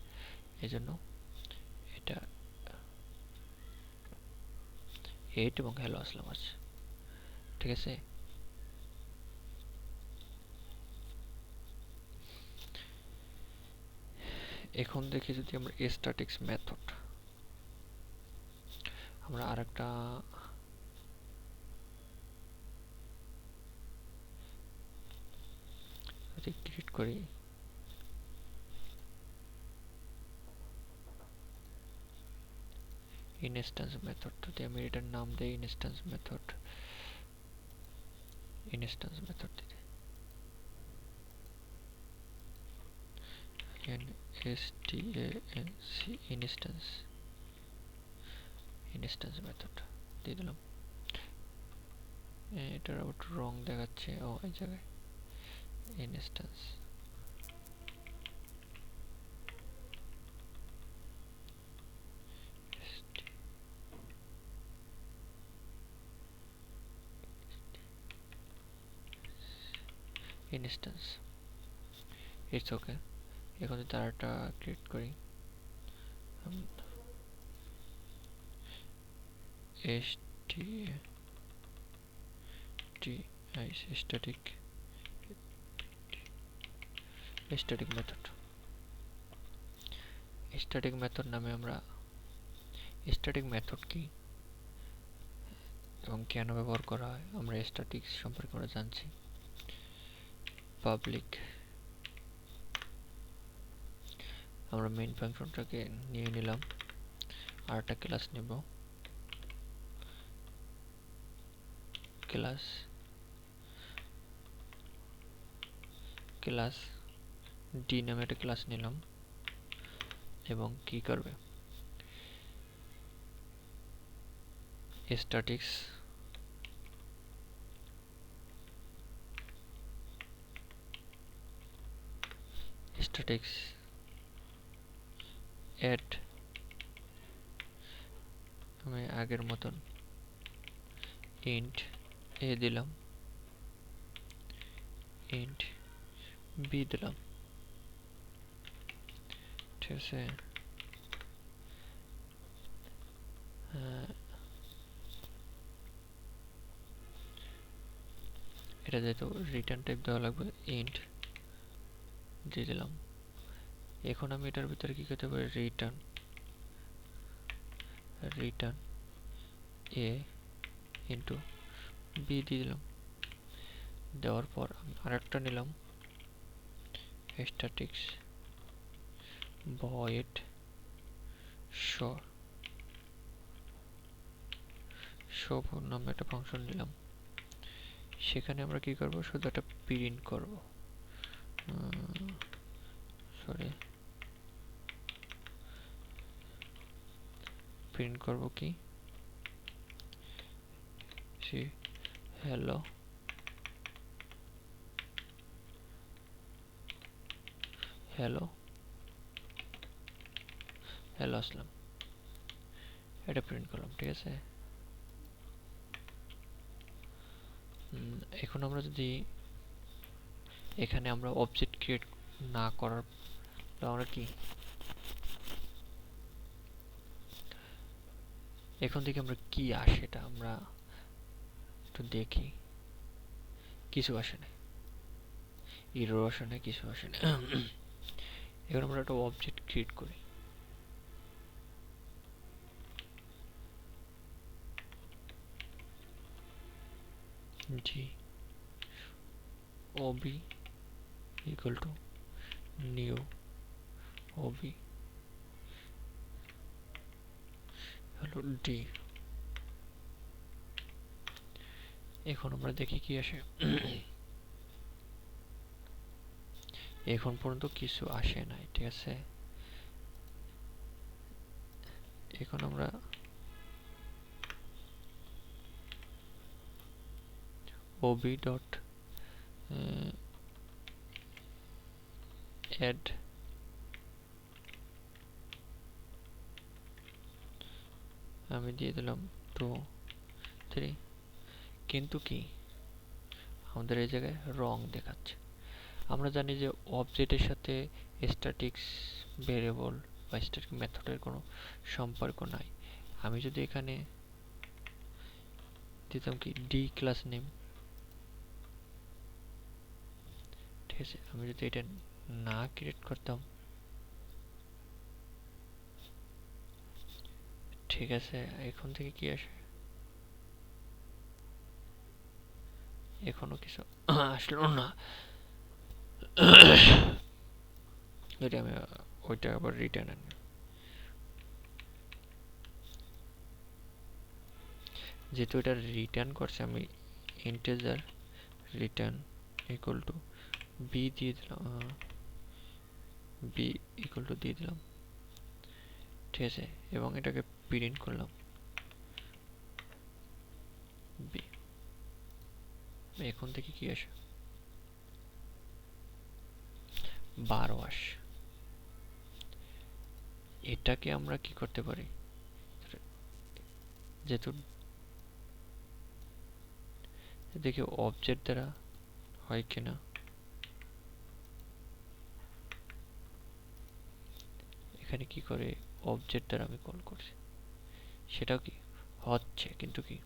এই জন্য এটা এইট এবং হ্যালো আসলাম আছে, ঠিক আছে। এখন দেখি যদি আমরা স্ট্যাটিক্স মেথড, আমরা আরেকটা যদি ক্রিয়েট করি, ইনস্ট্যান্স মেথড, যদি আমি এটার নাম দেই ইনস্ট্যান্স মেথড, ইনস্ট্যান্স মেথড দিতে এনএসটিএএনসি ইনস্ট্যান্স, ইনস্ট্যান্স মেথড দিয়ে দিলাম। এটার আবার রং দেখাচ্ছে, ও এই জায়গায় ইনস্ট্যান্স ইনস্ট্যান্স, ইটস ওকে। এখন যদি আরেকটা ক্রিয়েট করি, static static method, static method নামে আমরা স্ট্যাটিক মেথড কি এবং কেন ব্যবহার করা হয় আমরা স্ট্যাটিক্স সম্পর্কে আমরা জানছি। পাবলিক, আমরা মেইন ফাংশনটাকে নিয়ে নিলাম, আর একটা ক্লাস নেব, ক্লাস ক্লাস ডি নামে একটা ক্লাস নিলাম এবং কি করবে, স্ট্যাটিক্স স্ট্যাটিক্স অ্যাড, আমি আগের মতন ইন্ট এ দিলাম, ইন্ট বি দিলাম, ঠিক আছে। এটা যেহেতু রিটার্ন টাইপ দেওয়া লাগবে, ইন্ট দিয়ে দিলাম। এখন আমি এটার ভিতরে কি করতে পারি, রিটার্ন রিটার্ন এ ইন্টু বি দিয়ে দিলাম। দেওয়ার পর আমি আরেকটা নিলাম, স্ট্যাটিক্স ভয়েড শো, শো নামে একটা ফাংশন নিলাম। সেখানে আমরা কি করব, শুধু একটা প্রিন্ট করব, সরি প্রিন্ট করব কি, সি হ্যালো হ্যালো হ্যালো আসলাম, এটা প্রিন্ট করলাম, ঠিক আছে। এখন আমরা যদি এখানে আমরা অবজেক্ট ক্রিয়েট না করার আমরা কি এখন থেকে আমরা কি আসে এটা আমরা একটু দেখি। কিছু আসে না, এরর আসে না, কিছু আসে না। এখন আমরা একটা অবজেক্ট ক্রিয়েট করি। জি ওবি ইকুয়াল টু নিউ ওবি হলো ডি। এখন আমরা দেখি কি আসে। এখন পর্যন্ত কিছু আসে নাই, ঠিক আছে। এখন আমরা ওবি ডট অ্যাড আমি দিয়ে দিলাম 2 3, কিন্তু কি আমাদের এই জায়গায় রং দেখাচ্ছে। আমরা জানি যে অবজেক্টের সাথে স্ট্যাটিক্স ভেরিয়েবল বা স্ট্যাটিক মেথডের কোনো সম্পর্ক নাই। আমি যদি এখানে দিতাম কি ডি ক্লাস নেম, ঠিক আছে, আমি যদি এটা না ক্রিয়েট করতাম, ঠিক আছে, এখন থেকে কি আসে, এখনো কিছু আসলো না। যদি আমি ওইটা আবার রিটার্ন আনি, যেহেতু এটা রিটার্ন করছে, আমি integer return equal to B দিয়ে দিলাম, বি ইকুয়াল টু দিয়ে দিলাম, ঠিক আছে, এবং এটাকে প্রিন্ট করলাম বি। এখন থেকে কি আসে, 12 আসে। এটাকে আমরা কি করতে পারি, যেহেতু দেখি অবজেক্ট দ্বারা হয় কিনা। এখানে কি করে অবজেক্ট দ্বারা আমি কল করছি, সেটাও কি হচ্ছে, কিন্তু কি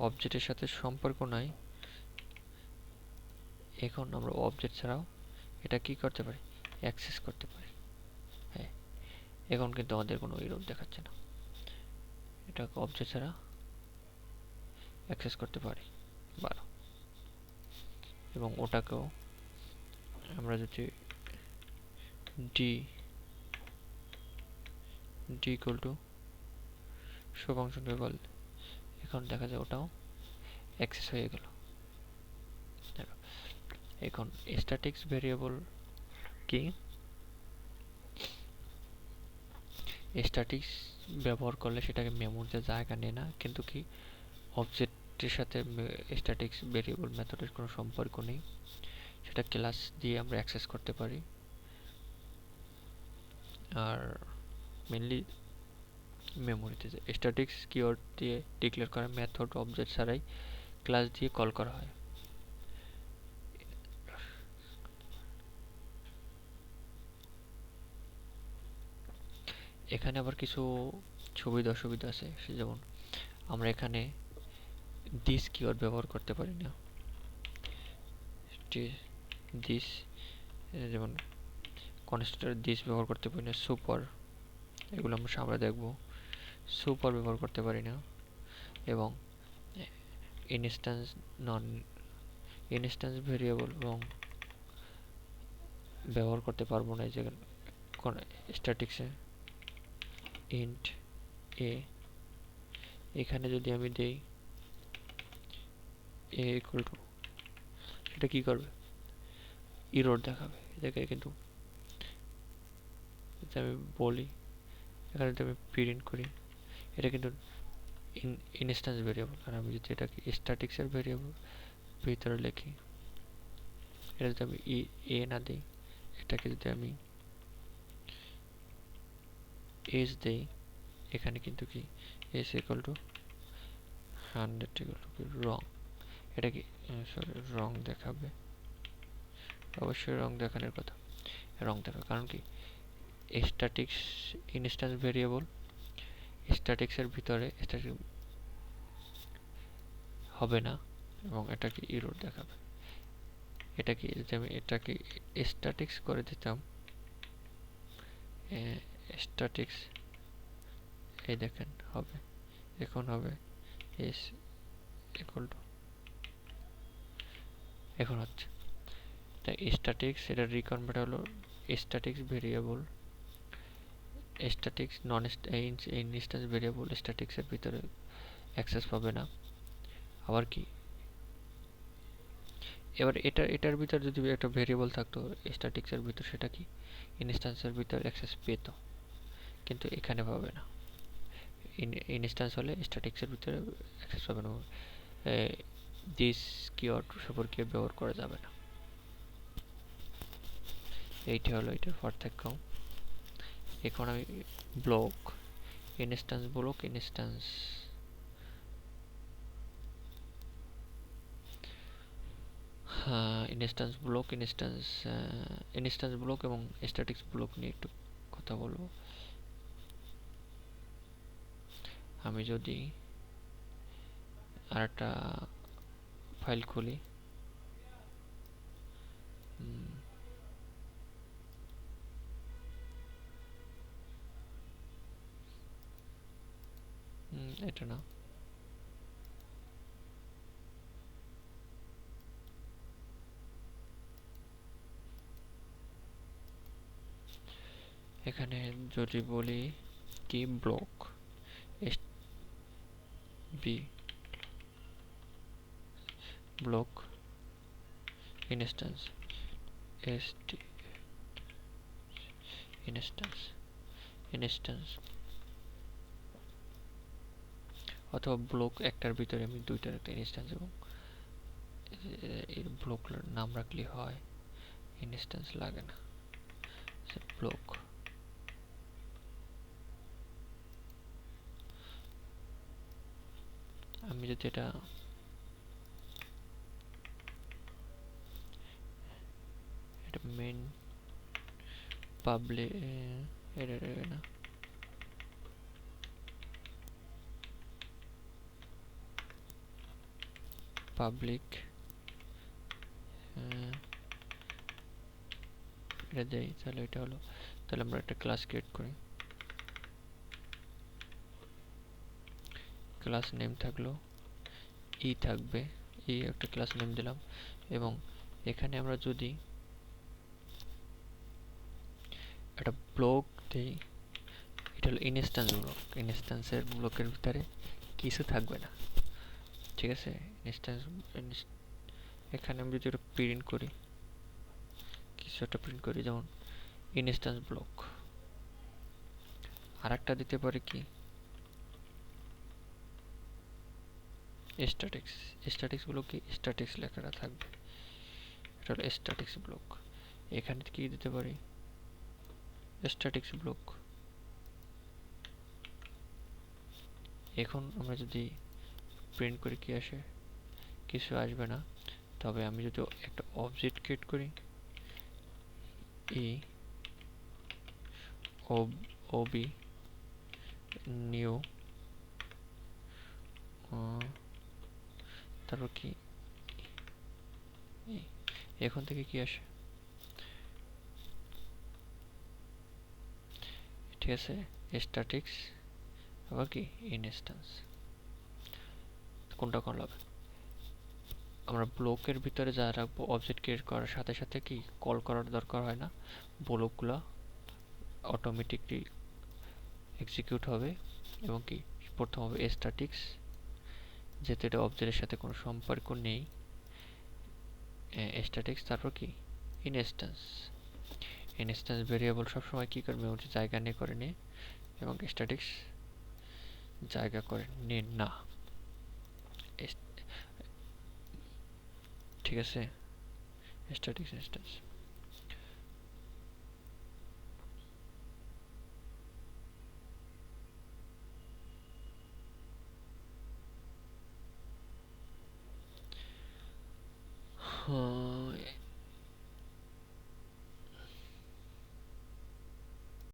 অবজেক্টের সাথে সম্পর্ক নাই। এখন আমরা অবজেক্ট ছাড়াও এটা কি করতে পারি, অ্যাক্সেস করতে পারি। হ্যাঁ, এখন কিন্তু আমাদের কোনো এরর দেখাচ্ছে না, এটা অবজেক্ট ছাড়া অ্যাক্সেস করতে পারি 12। এবং ওটাকেও আমরা যদি D D equal to show ফাংশনকে কল, এখন দেখা যায় ওটাও অ্যাক্সেস হয়ে গেল। এখন স্ট্যাটিক্স ভেরিয়েবল কি, স্ট্যাটিক্স ব্যবহার করলে সেটাকে মেমোরিতে জায়গা নেয় না, কিন্তু কি অবজেক্টের সাথে স্ট্যাটিক্স ভেরিয়েবল মেথডের কোনো সম্পর্ক নেই, সেটা ক্লাস দিয়ে আমরা অ্যাক্সেস করতে পারি। আর মেনলি মেমোরিতে স্ট্যাটিক্স কিওয়ার্ড দিয়ে ডিক্লেয়ার করা মেথড অবজেক্ট ছাড়াই ক্লাস দিয়ে কল করা হয়। এখানে আবার কিছু সুবিধা অসুবিধা আছে, যেমন আমরা এখানে দিস কিওয়ার্ড ব্যবহার করতে পারি না। দিস, যেমন কনস্ট্রাক্টর দিস ব্যবহার করতে পারি না, সুপার, এগুলো আমরা সামনে দেখব, সুপার ব্যবহার করতে পারি না, এবং ইনস্ট্যান্স নন ইনস্ট্যান্স ভেরিয়েবল এবং ব্যবহার করতে পারবো না। এই যে স্ট্যাটিক্সে ইন্ট এ, এখানে যদি আমি দেই এ ইকুয়াল টু, সেটা কি করবে, ইরর দেখাবে। এটাকে কিন্তু যদি আমি বলি, এখানে যদি আমি প্রিন্ট করি, এটা কিন্তু ইনস্ট্যান্স ভেরিয়েবল। আর আমি যদি এটাকে স্ট্যাটিক্সের ভেরিয়েবল ভিতরে লিখি, এটা যদি আমি এ না দিই, এটাকে যদি আমি এস দেই, এখানে কিন্তু কি এস ইকুয়াল টু 100 এগুলো কি রং, এটা কি সরি রং দেখাবে, অবশ্যই রং দেখানোর কথা, রং দেখাবে কারণ কি স্ট্যাটিক্স ইনস্ট্যান্স ভেরিয়েবল, স্ট্যাটিক্সের ভিতরে স্ট্যাটিক হবে না এবং এটা কি এরর দেখাবে। এটা কি যদি আমি এটাকে স্ট্যাটিক্স করে দিতাম, স্ট্যাটিক্স এই দেখেন হবে, এখন হবে এস ইকুয়াল টু, এখন হচ্ছে তাই স্ট্যাটিক্স এটা রিকনভার্ট হলো স্ট্যাটিক্স ভেরিয়েবল, স্ট্যাটিক্স নন ইনস্ট্যান্স ভেরিয়েবল স্ট্যাটিক্সের ভিতরে অ্যাক্সেস পাবে না। আবার কি এবার এটার ভিতর যদি একটা ভেরিয়েবল থাকতো স্ট্যাটিক্সের ভিতর, সেটা কি ইনস্ট্যান্সের ভিতর অ্যাক্সেস পেত, কিন্তু এখানে পাবে না। ইনস্ট্যান্স হলে স্ট্যাটিক্সের ভিতরে অ্যাক্সেস পাবে না, দিস কিওয়ার্ড সম্পর্কে ব্যবহার করা যাবে না। এইটা হলো এটার পার্থক্য। এখন আমি block instance, block instance, instance block instance block এবং স্ট্যাটিক্স ব্লক নিয়ে একটু কথা বলবো। আমি যদি আরেকটা ফাইল খুলি, এটা না, এখানে যদি বলি কি block B block instance ST instance অথবা ব্লক একটার ভিতরে আমি দুইটার একটা ইনস্ট্যান্স এবং এর ব্লকের নাম রাখলে হয়, ইনস্ট্যান্স লাগে না, ব্লক। আমি যদি এটা মেন পাবলিক এটা না পাবলিক এটা দেই, তাহলে এটা হলো, তাহলে আমরা একটা ক্লাস ক্রিয়েট করি, ক্লাস নেম থাকলো ই থাকবে, ই একটা ক্লাস নেম দিলাম এবং এখানে আমরা যদি একটা ব্লক দিই, এটা হলো ইনস্ট্যান্স ব্লক, ইনস্ট্যান্সের ব্লকের ভিতরে কিছু থাকবে না, ঠিক আছে। ইনস্ট্যান্স এখানে আমি যদি প্রিন্ট করি, কিছু একটা প্রিন্ট করি, যেমন ইনস্ট্যান্স ব্লক, আর একটা দিতে পারি কি স্ট্যাটিক্স, স্ট্যাটিক্স ব্লকে স্ট্যাটিক্স লেখাটা থাকবে, এটা হলো স্ট্যাটিক্স ব্লক। এখানে কি দিতে পারি স্ট্যাটিক্স ব্লক। এখন আমরা যদি প্রিন্ট করি কি আসে, কিছু আসবে না। তবে আমি যদি একটা অবজেক্ট ক্রিয়েট করি, ই ওবি নিউ, তারপর কি এখন থেকে কি আসে, ঠিক আছে, স্ট্যাটিক্স আবার কি ইনস্ট্যান্স, কোনটা কোন হবে। আমরা ব্লকের ভিতরে যা রাখবো অবজেক্ট ক্রিয়েট করার সাথে সাথে কি কল করার দরকার হয় না, ব্লকগুলো অটোমেটিকলি এক্সিকিউট হবে এবং কি প্রথম হবে স্ট্যাটিক্স, যেহেতু এটা অবজেক্টের সাথে কোনো সম্পর্ক নেই, স্ট্যাটিক্স, তারপর কি ইনস্ট্যান্স। ইনস্ট্যান্স ভেরিয়েবল সবসময় কি করবে, জায়গা নিয়ে করে নিয়ে, এবং স্ট্যাটিক্স জায়গা করে নিয়ে না, ঠিক আছে, স্ট্যাটিক্স ইনস্ট্যান্স।